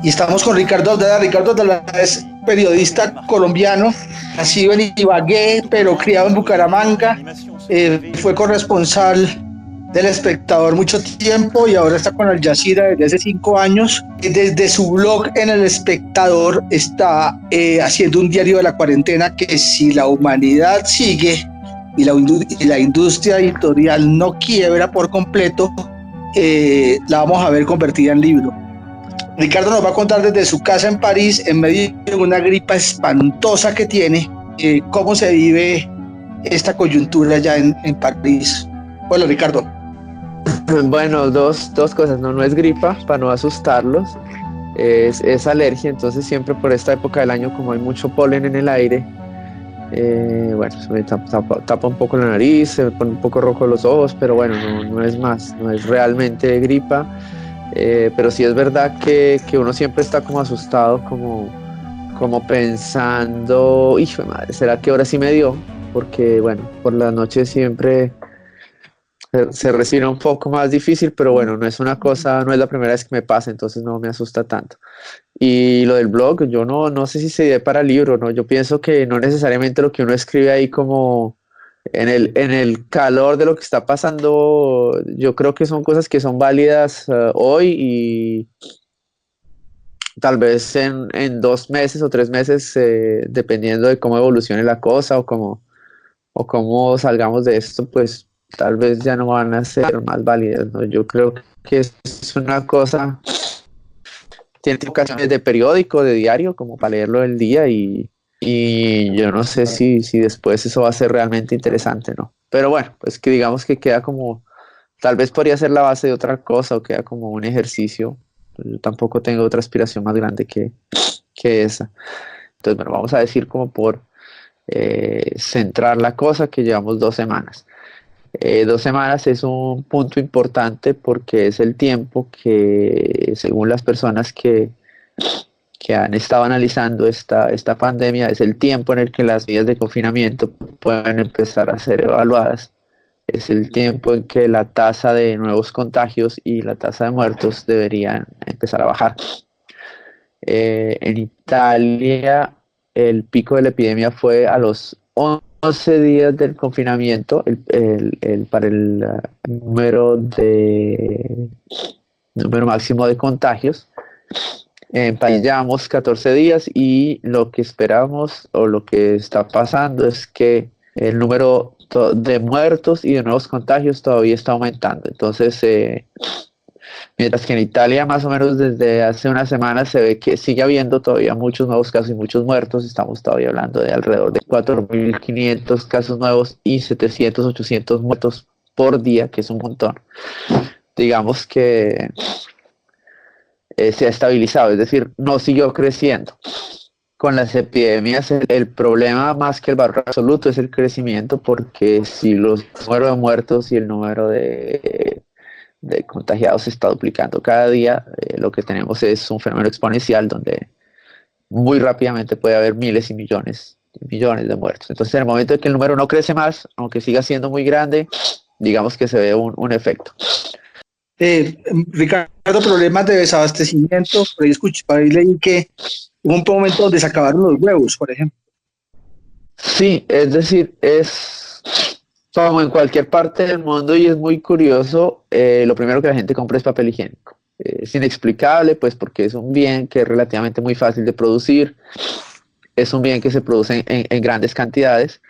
Y estamos con Ricardo Aldana. Ricardo Aldana es periodista colombiano, nacido en Ibagué, pero criado en Bucaramanga. Fue corresponsal del Espectador mucho tiempo y ahora está con Al Jazeera desde hace 5 años. Desde su blog en El Espectador está haciendo un diario de la cuarentena que, si la humanidad sigue y la industria editorial no quiebra por completo, la vamos a ver convertida en libro. Ricardo nos va a contar desde su casa en París, en medio de una gripa espantosa que tiene, cómo se vive esta coyuntura ya en París. Hola, Ricardo. Bueno, dos cosas, no es gripa, para no asustarlos, es alergia. Entonces siempre por esta época del año, como hay mucho polen en el aire, bueno, se me tapa un poco la nariz, se me pone un poco rojo los ojos, pero bueno, no es más, no es realmente gripa. Pero sí es verdad que uno siempre está como asustado, como pensando, hijo de madre, ¿será que ahora sí me dio? Porque bueno, por la noche siempre se respira un poco más difícil, pero bueno, no es una cosa, no es la primera vez que me pasa, entonces no me asusta tanto. Y lo del blog, yo no sé si se dé para libro, ¿no? Yo pienso que no necesariamente lo que uno escribe ahí como en el calor de lo que está pasando, yo creo que son cosas que son válidas hoy, y tal vez en 2 meses o 3 meses, dependiendo de cómo evolucione la cosa o cómo salgamos de esto, pues tal vez ya no van a ser más válidas, ¿no? Yo creo que es una cosa, tiene ocasiones de periódico, de diario, como para leerlo el día, y yo no sé si después eso va a ser realmente interesante, ¿no? Pero bueno, pues que digamos que queda como, tal vez podría ser la base de otra cosa, o queda como un ejercicio. Yo tampoco tengo otra aspiración más grande que esa. Entonces, bueno, vamos a decir como por centrar la cosa, que llevamos 2 semanas. 2 semanas es un punto importante porque es el tiempo que, según las personas que han estado analizando esta pandemia, es el tiempo en el que las medidas de confinamiento pueden empezar a ser evaluadas. Es el tiempo en que la tasa de nuevos contagios y la tasa de muertos deberían empezar a bajar. En Italia, el pico de la epidemia fue a los 11 días del confinamiento, para el número máximo de contagios. En París llevamos 14 días y lo que esperamos, o lo que está pasando, es que el número de muertos y de nuevos contagios todavía está aumentando. Entonces, mientras que en Italia más o menos desde hace una semana se ve que sigue habiendo todavía muchos nuevos casos y muchos muertos, estamos todavía hablando de alrededor de 4.500 casos nuevos y 700, 800 muertos por día, que es un montón. Digamos que se ha estabilizado, es decir, no siguió creciendo. Con las epidemias, el problema más que el valor absoluto es el crecimiento, porque si el número de muertos y el número de contagiados se está duplicando cada día, lo que tenemos es un fenómeno exponencial donde muy rápidamente puede haber miles y millones de muertos. Entonces, en el momento en que el número no crece más, aunque siga siendo muy grande, digamos que se ve un efecto. Ricardo, problemas de desabastecimiento. Por ahí leí que hubo un momento donde se acabaron los huevos, por ejemplo. Sí, es decir, es como en cualquier parte del mundo, y es muy curioso. Lo primero que la gente compra es papel higiénico. Es inexplicable, pues, porque es un bien que es relativamente muy fácil de producir, es un bien que se produce en grandes cantidades,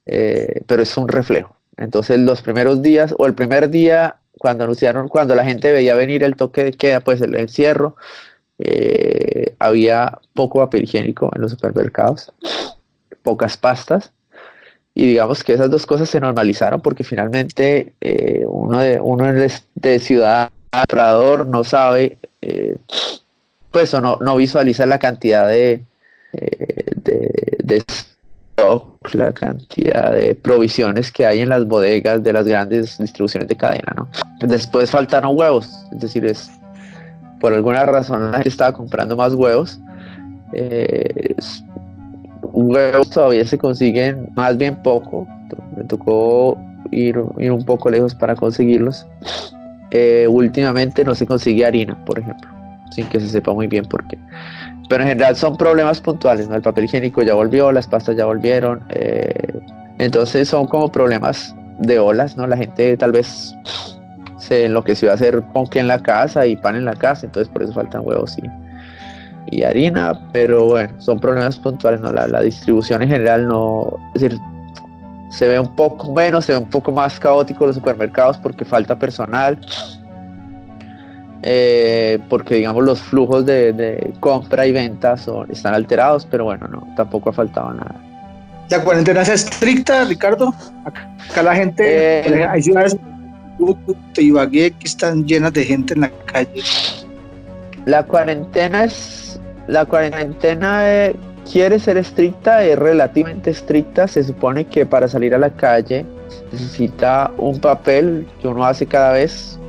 pero es un reflejo. Entonces, los primeros días, o el primer día, cuando la gente veía venir el toque de queda, pues el encierro, había poco papel higiénico en los supermercados, pocas pastas, y digamos que esas dos cosas se normalizaron porque finalmente uno de ciudadano comprador no sabe, pues, o no visualiza la cantidad de stock, la cantidad de provisiones que hay en las bodegas de las grandes distribuciones de cadena, ¿no? Después faltaron huevos, es decir, por alguna razón la gente estaba comprando más huevos. Huevos todavía se consiguen más bien poco, me tocó ir un poco lejos para conseguirlos. Últimamente no se consigue harina, por ejemplo. sin que se sepa muy bien por qué. Pero en general son problemas puntuales, ¿no? El papel higiénico ya volvió, las pastas ya volvieron, entonces son como problemas de olas, ¿no? La gente tal vez se enloqueció a hacer ponqué en la casa y pan en la casa, entonces por eso faltan huevos y harina, pero bueno, son problemas puntuales, ¿no? La distribución en general no, es decir, se ve un poco menos, se ve un poco más caótico los supermercados porque falta personal, porque digamos los flujos de compra y venta están alterados, pero bueno, no, tampoco ha faltado nada. ¿La cuarentena es estricta, Ricardo? Acá la gente, hay ciudades como Ibagué que están llenas de gente en la calle. La cuarentena quiere ser estricta, es relativamente estricta. Se supone que para salir a la calle necesita un papel que uno hace cada vez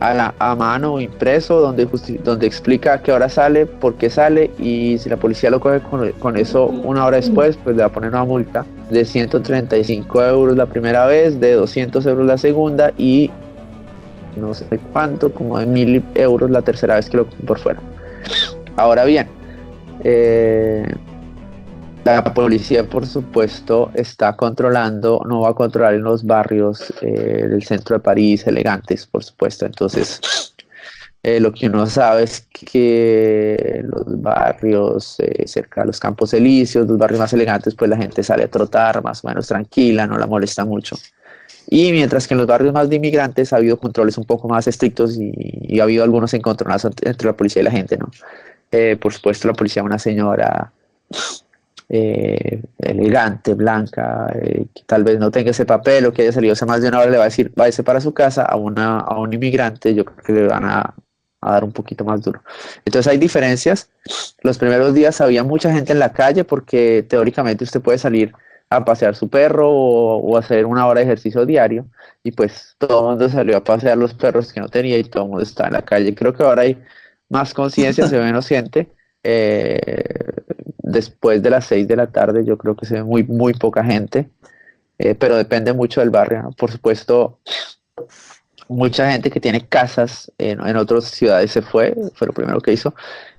a mano o impreso, donde explica a qué hora sale, por qué sale, y si la policía lo coge con eso una hora después, pues le va a poner una multa de 135 euros la primera vez, de 200 euros la segunda y no sé cuánto, como de 1000 euros la tercera vez que lo cogen por fuera. Ahora bien, la policía, por supuesto, está controlando, no va a controlar en los barrios del centro de París, elegantes, por supuesto. Entonces, lo que uno sabe es que los barrios cerca de los Campos Elíseos, los barrios más elegantes, pues la gente sale a trotar más o menos tranquila, no la molesta mucho. Y mientras que en los barrios más de inmigrantes ha habido controles un poco más estrictos y ha habido algunos encontronazos entre la policía y la gente, ¿no? Por supuesto, la policía, una señora elegante, blanca, que tal vez no tenga ese papel o que haya salido hace más de una hora, le va a decir, váyase para su casa. A un inmigrante, yo creo que le van a dar un poquito más duro. Entonces hay diferencias. Los primeros días había mucha gente en la calle porque teóricamente usted puede salir a pasear su perro o hacer una hora de ejercicio diario, y pues todo el mundo salió a pasear los perros que no tenía y todo el mundo está en la calle. Creo que ahora hay más conciencia, se ve menos gente. Después de las 6 de la tarde yo creo que se ve muy, muy poca gente, pero depende mucho del barrio, ¿no? Por supuesto, mucha gente que tiene casas en otras ciudades fue lo primero que hizo.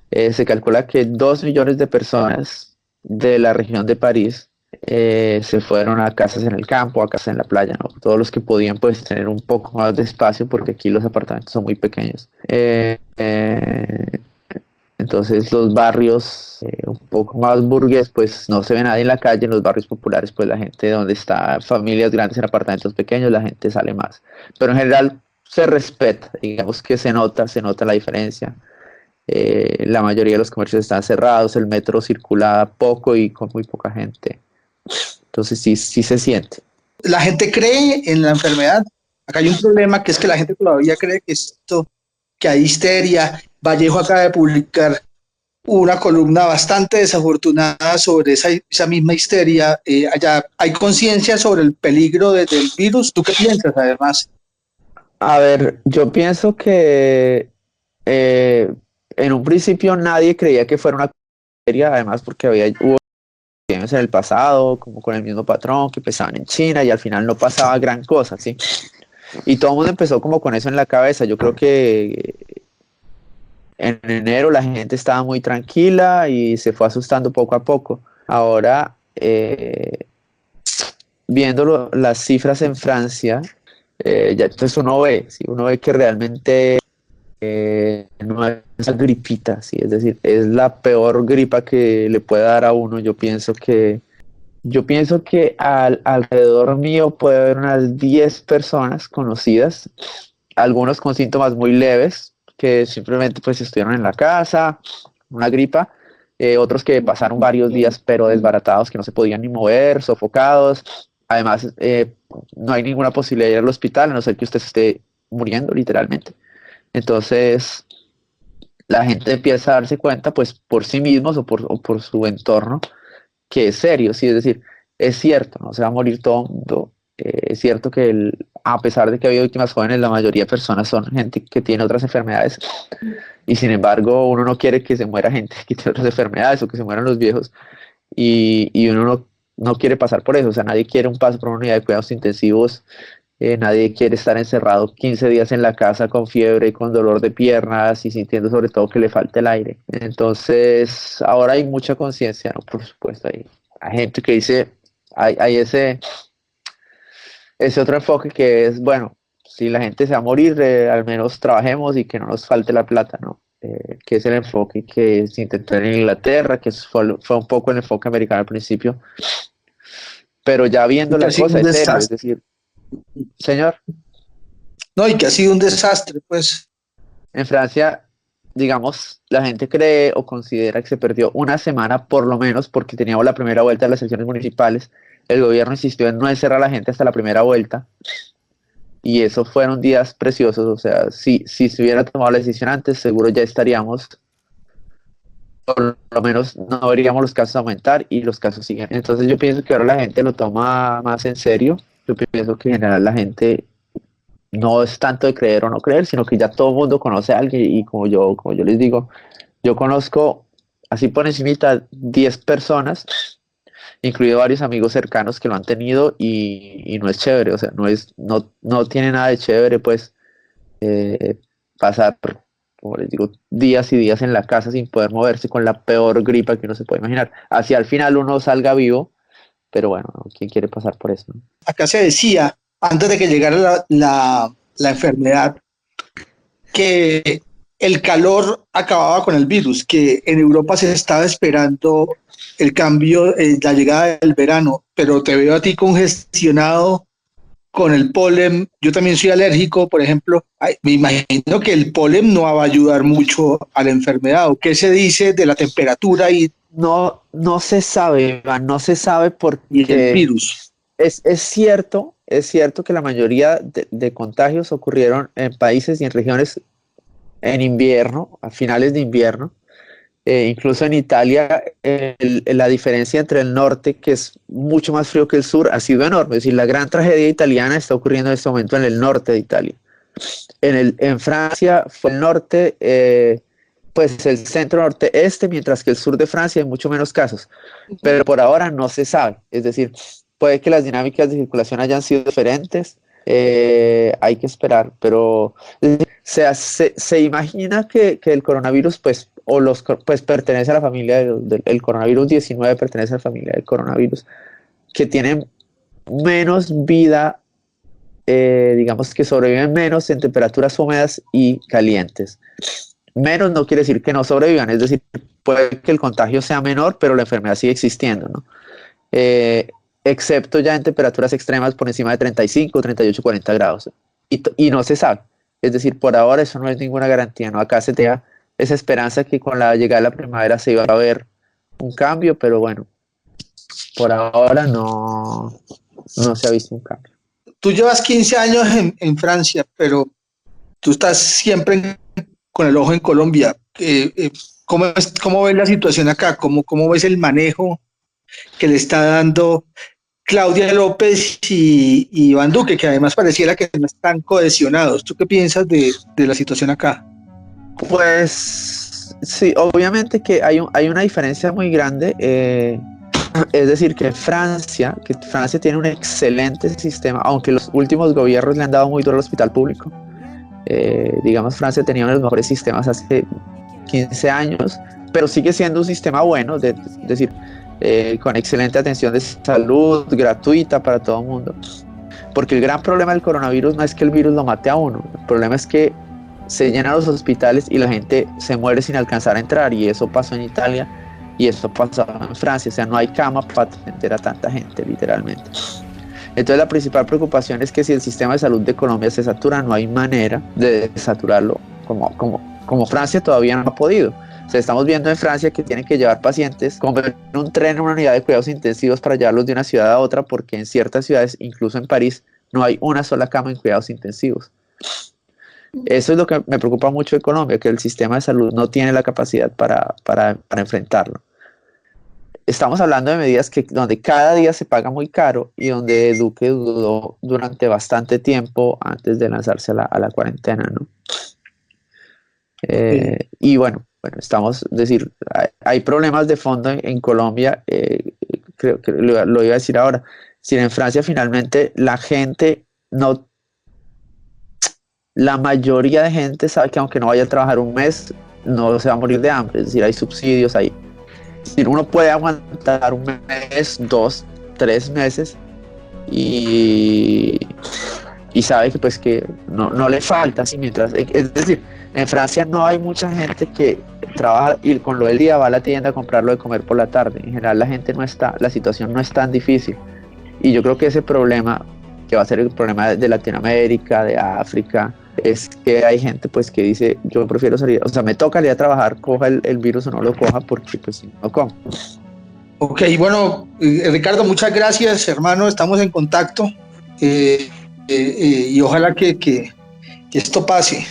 Se calcula que 2 millones de personas de la región de París se fueron a casas en el campo, a casas en la playa, ¿no? Todos los que podían pues tener un poco más de espacio porque aquí los apartamentos son muy pequeños. Entonces los barrios un poco más burgués pues no se ve nadie en la calle. En los barrios populares pues la gente, donde está familias grandes en apartamentos pequeños, la gente sale más, pero en general se respeta, digamos que se nota la diferencia. La mayoría de los comercios están cerrados, el metro circula poco y con muy poca gente, entonces sí se siente. La gente cree en la enfermedad. Acá hay un problema, que es que la gente todavía cree que hay histeria. Vallejo acaba de publicar una columna bastante desafortunada sobre esa misma histeria. Allá hay conciencia sobre el peligro del virus. ¿Tú qué piensas, además? A ver, yo pienso que en un principio nadie creía que fuera una histeria, además porque hubo epidemias en el pasado, como con el mismo patrón, que empezaban en China y al final no pasaba gran cosa, ¿sí? Y todo el mundo empezó como con eso en la cabeza. Yo creo que en enero la gente estaba muy tranquila y se fue asustando poco a poco. Ahora, viendo las cifras en Francia, ya entonces uno ve que realmente no es una gripita, ¿sí? Es decir, es la peor gripa que le puede dar a uno. Yo pienso que alrededor mío puede haber unas 10 personas conocidas, algunos con síntomas muy leves, que simplemente pues estuvieron en la casa, una gripa, otros que pasaron varios días pero desbaratados, que no se podían ni mover, sofocados. Además, no hay ninguna posibilidad de ir al hospital, a no ser que usted esté muriendo literalmente. Entonces, la gente empieza a darse cuenta, pues, por sí mismos o por su entorno, que es serio, sí, es decir, es cierto, no se va a morir todo el mundo. Es cierto que a pesar de que ha habido víctimas jóvenes, la mayoría de personas son gente que tiene otras enfermedades, y sin embargo uno no quiere que se muera gente que tiene otras enfermedades o que se mueran los viejos, y uno no quiere pasar por eso. O sea, nadie quiere un paso por una unidad de cuidados intensivos Nadie quiere estar encerrado 15 días en la casa con fiebre, con dolor de piernas y sintiendo sobre todo que le falta el aire. Entonces, ahora hay mucha conciencia, ¿no? Por supuesto, hay gente que dice, hay ese otro enfoque que es, bueno, si la gente se va a morir, al menos trabajemos y que no nos falte la plata, ¿no? Que es el enfoque que se intentó en Inglaterra, que fue un poco el enfoque americano al principio, pero ya viendo la cosa es serio, es decir, señor. No, y que ha sido un desastre, pues. En Francia, digamos, la gente cree o considera que se perdió una semana por lo menos porque teníamos la primera vuelta de las elecciones municipales. El gobierno insistió en no encerrar a la gente hasta la primera vuelta. Y eso fueron días preciosos. O sea, si se hubiera tomado la decisión antes, seguro ya estaríamos, por lo menos no veríamos los casos aumentar y los casos siguen. Entonces yo pienso que ahora la gente lo toma más en serio. Yo pienso que en general la gente no es tanto de creer o no creer, sino que ya todo el mundo conoce a alguien y como yo les digo, yo conozco así por encimita 10 personas, incluido varios amigos cercanos que lo han tenido y no es chévere, o sea, no tiene nada de chévere pues pasar, como les digo, días y días en la casa sin poder moverse con la peor gripa que uno se puede imaginar. Hacia al final uno salga vivo, pero bueno, ¿quién quiere pasar por eso? Acá se decía, antes de que llegara la enfermedad, que el calor acababa con el virus, que en Europa se estaba esperando el cambio, la llegada del verano, pero te veo a ti congestionado con el polen. Yo también soy alérgico, por ejemplo. Me imagino que el polen no va a ayudar mucho a la enfermedad. ¿O qué se dice de la temperatura y no se sabe, Iván, no se sabe porque el virus? Es cierto que la mayoría de contagios ocurrieron en países y en regiones en invierno, a finales de invierno. Incluso en Italia, la diferencia entre el norte, que es mucho más frío que el sur, ha sido enorme. Es decir, la gran tragedia italiana está ocurriendo en este momento en el norte de Italia. En Francia fue el norte, pues el centro norte-este, mientras que el sur de Francia hay mucho menos casos. Pero por ahora no se sabe. Es decir, puede que las dinámicas de circulación hayan sido diferentes, hay que esperar, pero se imagina que el coronavirus, pues pertenece a la familia el coronavirus 19 pertenece a la familia del coronavirus, que tienen menos vida, digamos que sobreviven menos en temperaturas húmedas y calientes. Menos no quiere decir que no sobrevivan, es decir, puede que el contagio sea menor, pero la enfermedad sigue existiendo, ¿no? Excepto ya en temperaturas extremas por encima de 35, 38, 40 grados. Y no se sabe. Es decir, por ahora eso no es ninguna garantía, ¿no? Acá se te da esa esperanza que con la llegada de la primavera se iba a ver un cambio, pero bueno, por ahora no se ha visto un cambio. Tú llevas 15 años en Francia, pero tú estás siempre con el ojo en Colombia. ¿Cómo ves la situación acá? ¿Cómo ves el manejo que le está dando Claudia López y Iván Duque, que además pareciera que no están cohesionados? ¿Tú qué piensas de la situación acá? Pues sí, obviamente que hay una diferencia muy grande. Es decir, que Francia tiene un excelente sistema, aunque los últimos gobiernos le han dado muy duro al hospital público. Digamos, Francia tenía uno de los mejores sistemas hace 15 años, pero sigue siendo un sistema bueno, es decir, con excelente atención de salud, gratuita para todo el mundo. Porque el gran problema del coronavirus no es que el virus lo mate a uno, el problema es que se llenan los hospitales y la gente se muere sin alcanzar a entrar, y eso pasó en Italia y eso pasó en Francia. O sea, no hay cama para atender a tanta gente, literalmente. Entonces la principal preocupación es que si el sistema de salud de Colombia se satura, no hay manera de saturarlo como Francia todavía no ha podido. O sea, estamos viendo en Francia que tienen que llevar pacientes como en un tren, en una unidad de cuidados intensivos para llevarlos de una ciudad a otra, porque en ciertas ciudades, incluso en París, no hay una sola cama en cuidados intensivos. Eso es lo que me preocupa mucho de Colombia, que el sistema de salud no tiene la capacidad para enfrentarlo. Estamos hablando de medidas donde cada día se paga muy caro y donde Duque dudó durante bastante tiempo antes de lanzarse a la cuarentena, ¿no? Y bueno, es decir, hay problemas de fondo en Colombia, creo que lo iba a decir ahora. Si en Francia finalmente la gente no, la mayoría de gente sabe que aunque no vaya a trabajar un mes, no se va a morir de hambre, es decir, hay subsidios ahí. Si uno puede aguantar un mes, 2, 3 meses y, y sabe que pues que no le falta, así mientras, es decir, en Francia no hay mucha gente que trabaja y con lo del día va a la tienda a comprarlo de comer por la tarde. En general la situación no es tan difícil. Y yo creo que ese problema, que va a ser el problema de Latinoamérica, de África, es que hay gente pues que dice, yo prefiero salir, o sea, me toca ir a trabajar, coja el virus o no lo coja, porque pues si no como. Ok, bueno, Ricardo, muchas gracias, hermano, estamos en contacto y ojalá que esto pase.